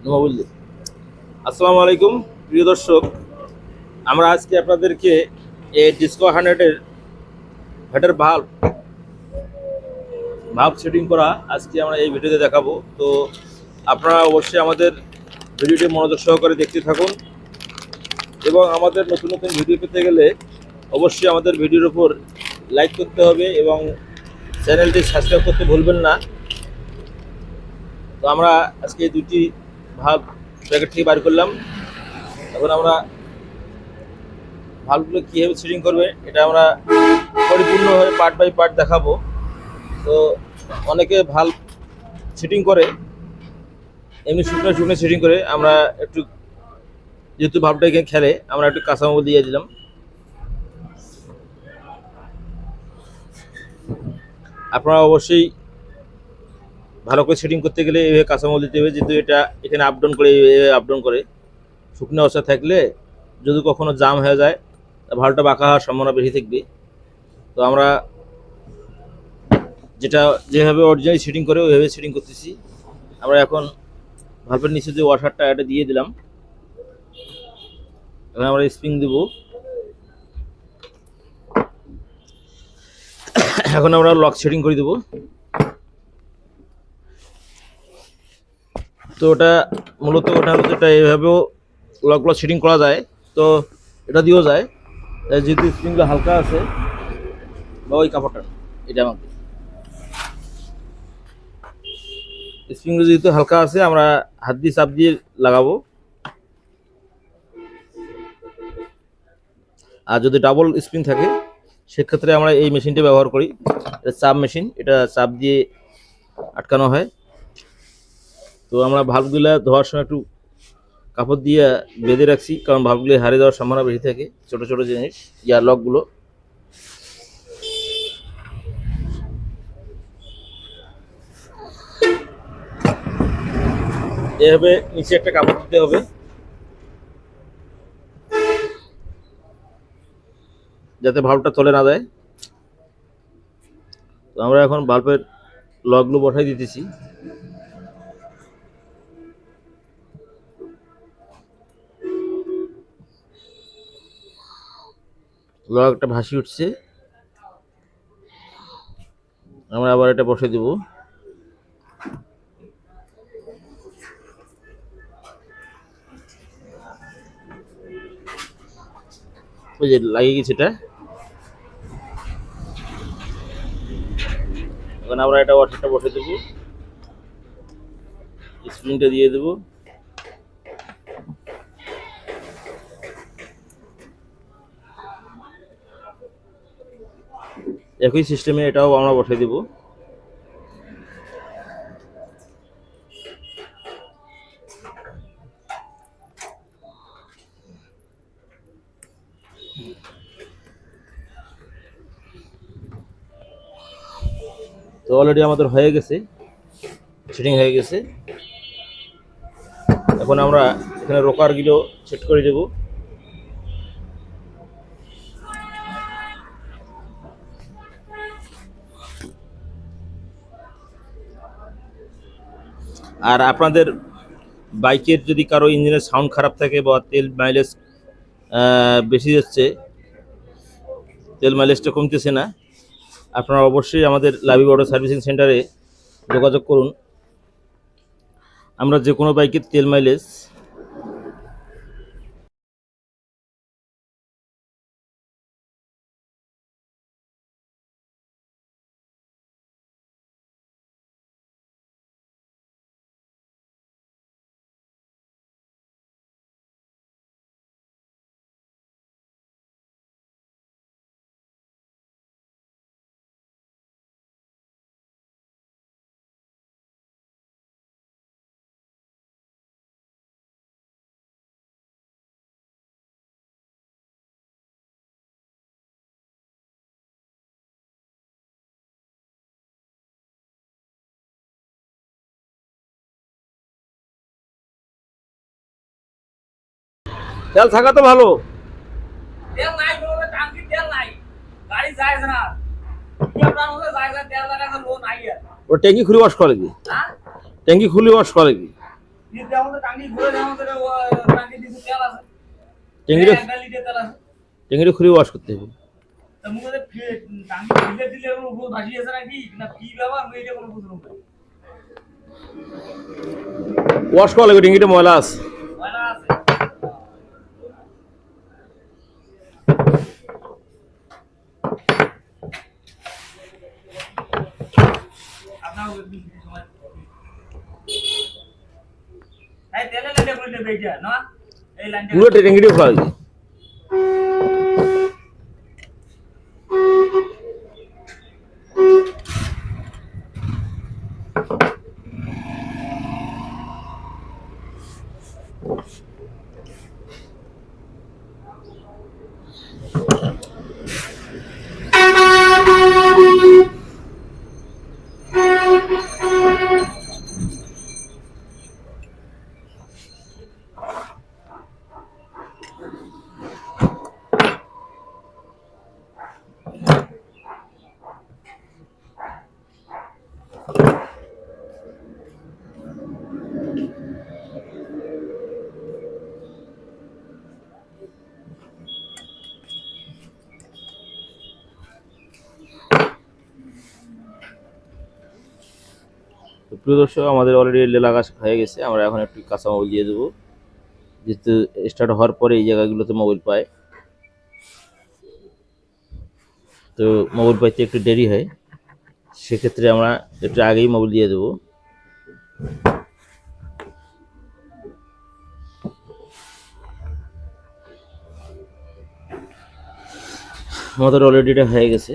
নবাবুল্লি। আসসালামু আলাইকুম প্রিয় দর্শক, আমরা আজকে আপনাদেরকে এই ডিসকো 100-এর হেডের ভাল্ব সেটিং করা আজকে আমরা এই ভিডিওতে দেখাবো। তো আপনারা অবশ্যই আমাদের ভিডিওটি মনোযোগ সহকারে দেখতে থাকুন এবং আমাদের নতুন নতুন ভিডিও পেতে গেলে অবশ্যই আমাদের ভিডিওর উপর লাইক করতে হবে এবং চ্যানেলটি সাবস্ক্রাইব করতে ভুলবেন না। তো আমরা আজকে এই দুটি ভাল্ব প্যাকেট থেকে বার করলাম। এখন আমরা ভাল্বগুলো কীভাবে সেটিং করবে এটা আমরা পরিপূর্ণভাবে পার্ট বাই পার্ট দেখাবো। তো অনেকে ভাল্ব সেটিং করে এমনি শুকনো শুকনো সেটিং করে, আমরা একটু যেহেতু ভাল্বটা এখানে খেলে আমরা একটু কাঁচামাল দিয়ে দিলাম। আপনারা অবশ্যই ভালো করে সেটিং করতে গেলে এইভাবে কাঁচামাল দিতে হবে, যেহেতু এটা এখানে আপ ডাউন করে আপ ডাউন করে। শুকনো অবস্থা থাকলে যদি কখনো জাম হয়ে যায় ভাল্বটা বাঁকা হওয়ার সম্ভাবনা বেশি থাকবে। তো আমরা যেটা যেভাবে অরিজিনালি সেটিং করে ওইভাবে সেটিং করতেছি। আমরা এখন ভাল্বের নিচে যে ওয়াশারটা এটা দিয়ে দিলাম, এখন আমরা স্প্রিং দেব। এখন আমরা লক সেটিং করে দেব। তো ওটা মূলত এটা এইভাবেও লকগুলো সেটিং করা যায়, তো এটা দিয়েও যায়। যেহেতু স্প্রিংগুলো হালকা আছে বা ওই কাপড়টা এটা আমাকে স্প্রিংগুলো যেহেতু হালকা আছে আমরা হাত দিয়ে চাপ দিয়ে লাগাবো। আর যদি ডাবল স্প্রিং থাকে সেক্ষেত্রে আমরা এই মেশিনটা ব্যবহার করি, এটা চাপ মেশিন, এটা চাপ দিয়ে আটকানো হয়। তো আমরা ভাল্বগুলা ধোয়ার সময় একটু কাপড় দিয়ে বেঁধে রাখছি, কারণ ভাল্বগুলি হারিয়ে যাওয়ার সম্ভাবনা বেশি থাকে। ছোট ছোট জিনিস ইয়ার লকগুলো এভাবে নিচে একটা কাপড় দিতে হবে, যাতে ভাল্বটা চলে না যায়। তো আমরা এখন ভাল্বের লকগুলো বসাই দিতেছি। লকটা ভাসি উঠছে, আমরা আবার এটা বসে দেব। ওই যে লাগিয়ে গেছে এটা। এখন আমরা এটা ওয়াটারটা বসে দেবো, স্প্রিংটা দিয়ে দেবো। একই সিস্টেমে এটাও আমরা বসে দেব। তো অলরেডি আমাদের হয়ে গেছে, সেটিং হয়ে গেছে। এখন আমরা এখানে রোকারগুলো সেট করে দেব। আর আপনাদের বাইকের যদি কারো ইঞ্জিনের সাউন্ড খারাপ থাকে বা তেল মাইলেজ বেশি যাচ্ছে, তেল মাইলেজটা কমতেছে না, আপনারা অবশ্যই আমাদের লাভি অটো সার্ভিসিং সেন্টারে যোগাযোগ করুন। আমরা যে কোনো বাইকের তেল মাইলেজ তেল থাকা তো ভালো। তেল নাই বলে টাঙ্কি তেল নাই, গাড়ি যায় না। কি প্রাণ হলে যায় তেল লাগা লো নাই আর। ও ট্যাঙ্কি খুলে ওয়াশ করে কি? হ্যাঁ ট্যাঙ্কি খুলে ওয়াশ করে কি? দিতে আমাদের টাঙ্কি ঘুরে যায় আমাদের টাঙ্কি দিতে তেল আছে ট্যাঙ্কিটা 1 লিটার তেল আছে ট্যাঙ্কিটা খুলে ওয়াশ করতে হবে। তা মুখে টাঙ্কি দিলে দিলে কোনো উপর ভাসিয়েছে নাকি না কি ব্যাপার আমি এটা কোনো বুঝলাম না ওয়াশ করা লাগবে, ট্যাঙ্কিটা ময়লা আছে। ময়লা আছে আপনার সময় এই তেলে লাইনটা করে দেবে এটা না এই লাইনটা পুরো ট্যাঙ্কিটা খোলা লাগবে। তো প্রিয় দর্শক, আমাদের অলরেডি লাগা হয়ে গেছে। আমরা এখন একটু কাঁচা মোবিল দিয়ে দেবো, যেহেতু স্টার্ট হওয়ার পরে এই জায়গাগুলোতে মোবিল পায়, তো মোবিল পাইতে একটু দেরি হয়, সেক্ষেত্রে আমরা একটু আগেই মোবিল দিয়ে দেবো। আমাদের অলরেডি এটা হয়ে গেছে।